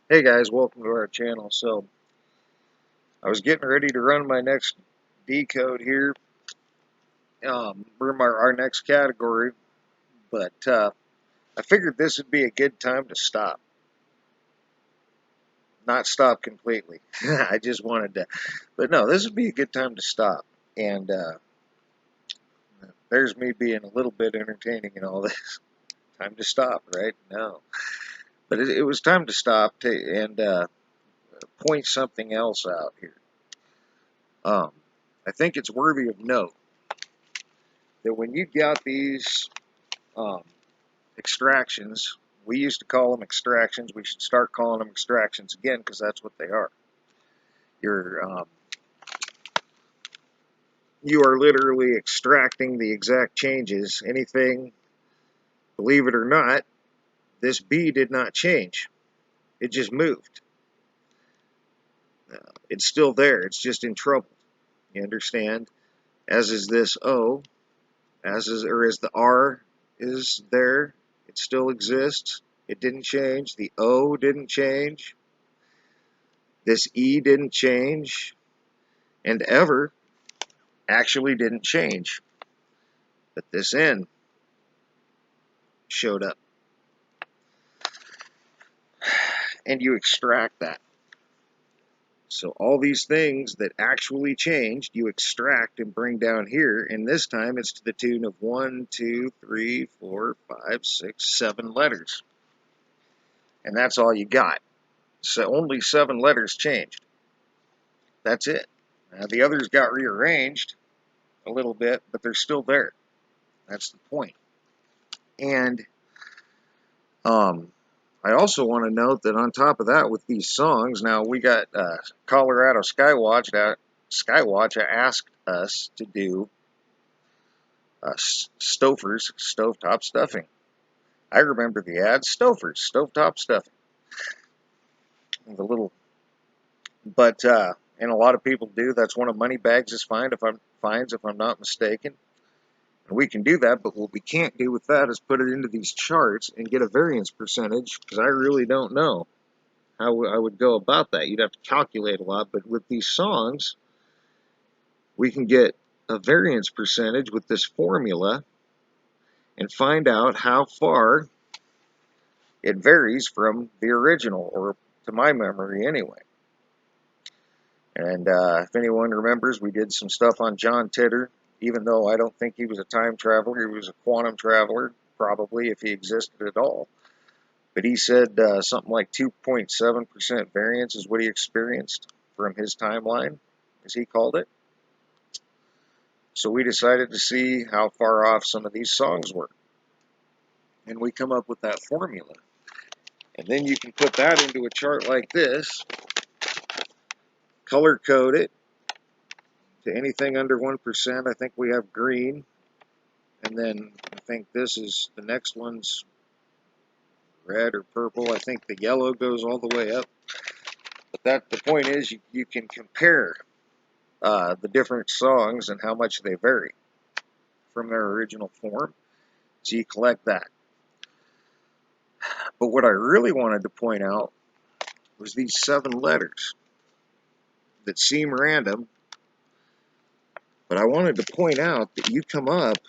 Hey guys, welcome to our channel. So I was getting ready to run my next decode here for our next category, but I figured this would be a good time to stop. Not stop completely. I just wanted to, but no, this would be a good time to stop. And there's me being a little bit entertaining and all this. Time to stop, right? No, but it was time to stop and point something else out here. Um, I think it's worthy of note that when you got these um, extractions, we used to call them extractions. We should start calling them extractions again because that's what they are. You're you are literally extracting the exact changes. Anything, believe it or not, this B did not change. It just moved. It's still there. It's just in trouble. You understand? As is this O, as the R is there. It still exists. It didn't change. The O didn't change. This E didn't change. And ever actually didn't change. But this N showed up. And you extract that. So all these things that actually changed, you extract and bring down here. And this time it's to the tune of 1, 2, 3, 4, 5, 6, 7 letters. And that's all you got. So only 7 letters changed. That's it. Now the others got rearranged a little bit, but they're still there. That's the point. And I also want to note that on top of that, with these songs, now we got Colorado Skywatch asked us to do Stouffer's stovetop stuffing. I remember the ad, Stouffer's stovetop stuffing. The little, but and a lot of people do. That's one of Moneybags' finds, if I'm not mistaken. And we can do that, but what we can't do with that is put it into these charts and get a variance percentage, because I really don't know how I would go about that. You'd have to calculate a lot, but with these songs, we can get a variance percentage with this formula and find out how far it varies from the original, or to my memory anyway. And if anyone remembers, we did some stuff on John Titor, even though I don't think he was a time traveler. He was a quantum traveler, probably, if he existed at all. But he said something like 2.7% variance is what he experienced from his timeline, as he called it. So we decided to see how far off some of these songs were. And we come up with that formula. And then you can put that into a chart like this, color code it to anything under 1%. I think we have green. And then I think this is, the next one's red or purple. I think the yellow goes all the way up. But the point is, you can compare the different songs and how much they vary from their original form. So you collect that. But what I really wanted to point out was these 7 letters that seem random, but I wanted to point out that you come up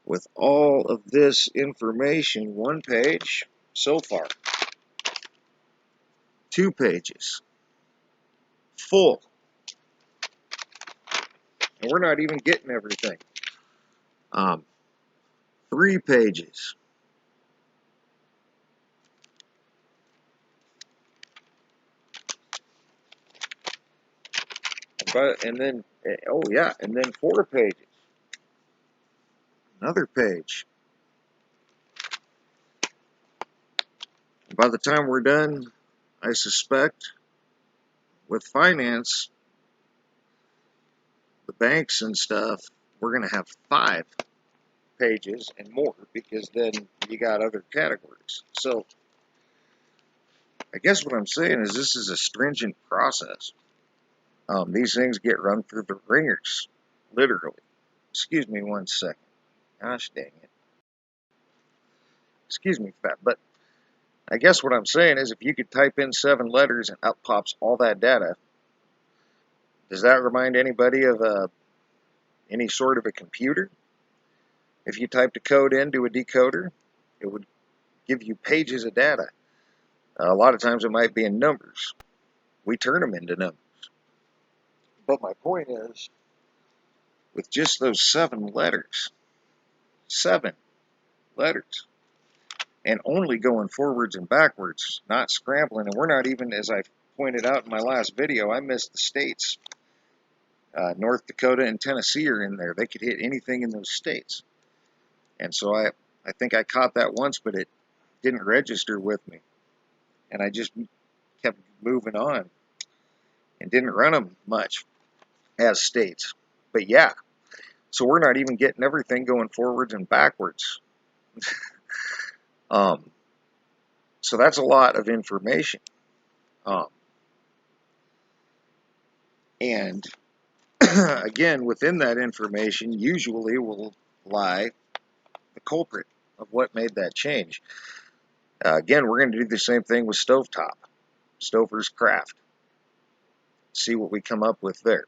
with all of this information, 1 page so far, 2 pages, full, and we're not even getting everything. 3 pages, and then, oh yeah, and then 4 pages, another page. By the time we're done, I suspect, with finance, the banks and stuff, we're going to have 5 pages and more, because then you got other categories. So I guess what I'm saying is this is a stringent process. These things get run through the ringers, literally. Excuse me 1 second. Gosh dang it. Excuse me for that. But I guess what I'm saying is if you could type in 7 letters and up pops all that data, does that remind anybody of any sort of a computer? If you typed a code into a decoder, it would give you pages of data. A lot of times it might be in numbers. We turn them into numbers. But my point is, with just those 7 letters, and only going forwards and backwards, not scrambling, and we're not even, as I pointed out in my last video, I missed the states. North Dakota and Tennessee are in there. They could hit anything in those states. And so I think I caught that once, but it didn't register with me. And I just kept moving on and didn't run them much as states. But yeah, so we're not even getting everything going forwards and backwards. So that's a lot of information. And again, within that information, usually will lie the culprit of what made that change. Again, we're going to do the same thing with stovetop, Stover's Craft. See what we come up with there.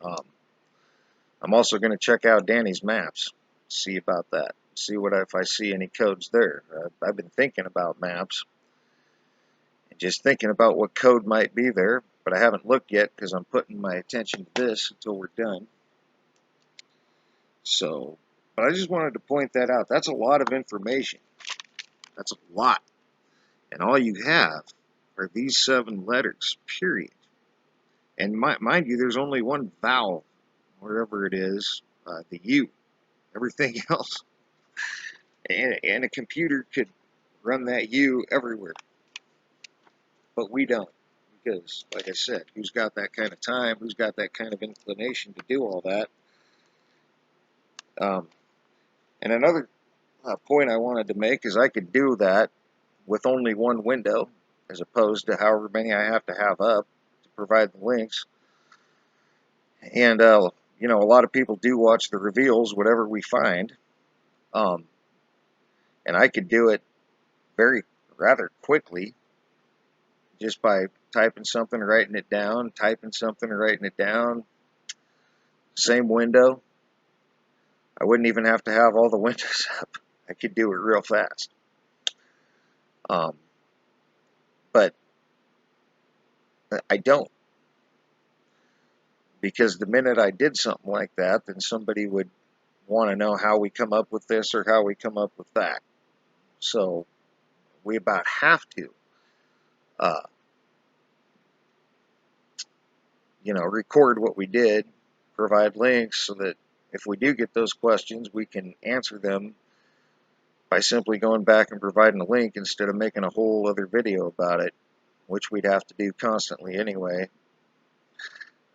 I'm also going to check out Danny's maps, see about that, see what if I see any codes there. I've been thinking about maps, and just thinking about what code might be there, but I haven't looked yet because I'm putting my attention to this until we're done. So, but I just wanted to point that out. That's a lot of information. That's a lot. And all you have are these 7 letters, period. And mind you, there's only one vowel, wherever it is, the U. Everything else. And a computer could run that U everywhere. But we don't. Because, like I said, who's got that kind of time? Who's got that kind of inclination to do all that? And another point I wanted to make is I could do that with only one window, as opposed to however many I have to have up to provide the links. And, you know, a lot of people do watch the reveals, whatever we find. And I could do it rather quickly just by typing something, writing it down, typing something, writing it down. Same window. I wouldn't even have to have all the windows up. I could do it real fast. But I don't. Because the minute I did something like that, then somebody would want to know how we come up with this or how we come up with that. So we about have to, you know, record what we did, provide links so that if we do get those questions, we can answer them by simply going back and providing a link instead of making a whole other video about it, which we'd have to do constantly anyway,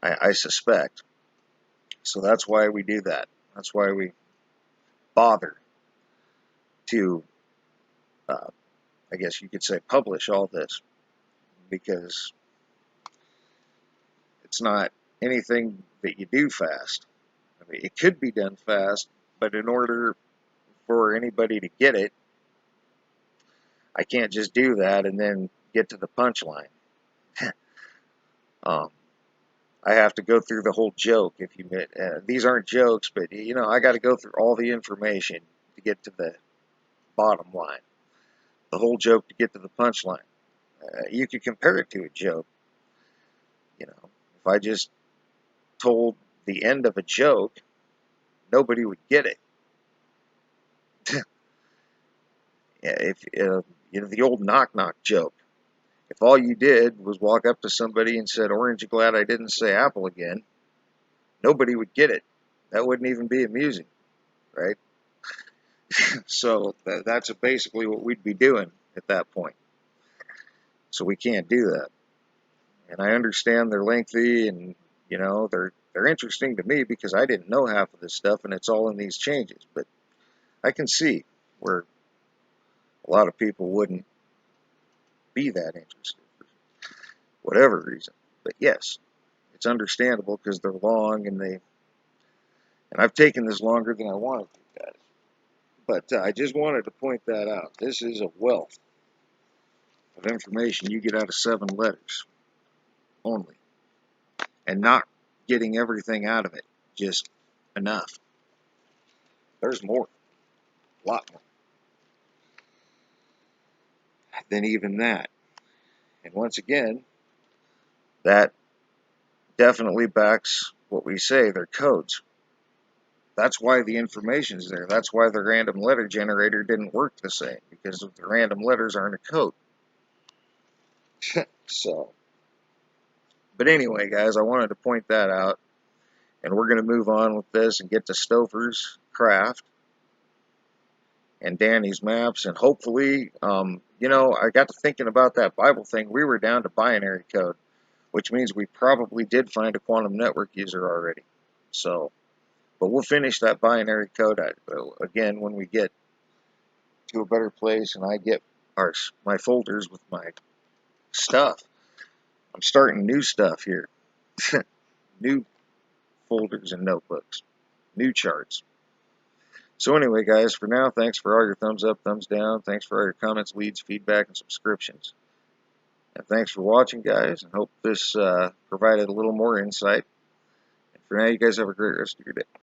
I suspect. So that's why we do that. That's why we bother to, I guess you could say, publish all this, because it's not anything that you do fast. I mean, it could be done fast, but in order for anybody to get it, I can't just do that and then get to the punchline. I have to go through the whole joke. If you these aren't jokes, but you know, I got to go through all the information to get to the bottom line. The whole joke to get to the punchline. You could compare it to a joke. You know, if I just told the end of a joke, nobody would get it. If you know, the old knock knock joke. If all you did was walk up to somebody and said, "Orange, you glad I didn't say apple again?" nobody would get it. That wouldn't even be amusing, right? So that's basically what we'd be doing at that point. So we can't do that. And I understand they're lengthy, and you know, they're interesting to me because I didn't know half of this stuff, and it's all in these changes. But I can see where a lot of people wouldn't be that interested for whatever reason. But yes, it's understandable because they're long, and I've taken this longer than I wanted to, guys. But I just wanted to point that out. This is a wealth of information you get out of 7 letters only, and not getting everything out of it, just enough. There's more, a lot more than even that. And once again, that definitely backs what we say. They're codes. That's why the information's there. That's why the random letter generator didn't work the same, because the random letters aren't a code. So, but anyway, guys, I wanted to point that out, and we're going to move on with this and get to Stouffer's craft and Danny's maps, and hopefully, I got to thinking about that Bible thing. We were down to binary code, which means we probably did find a quantum network user already. So, but we'll finish that binary code again when we get to a better place and I get my folders with my stuff. I'm starting new stuff here. New folders and notebooks. New charts. So anyway, guys, for now, thanks for all your thumbs up, thumbs down. Thanks for all your comments, leads, feedback, and subscriptions. And thanks for watching, guys. I hope this provided a little more insight. And for now, you guys have a great rest of your day.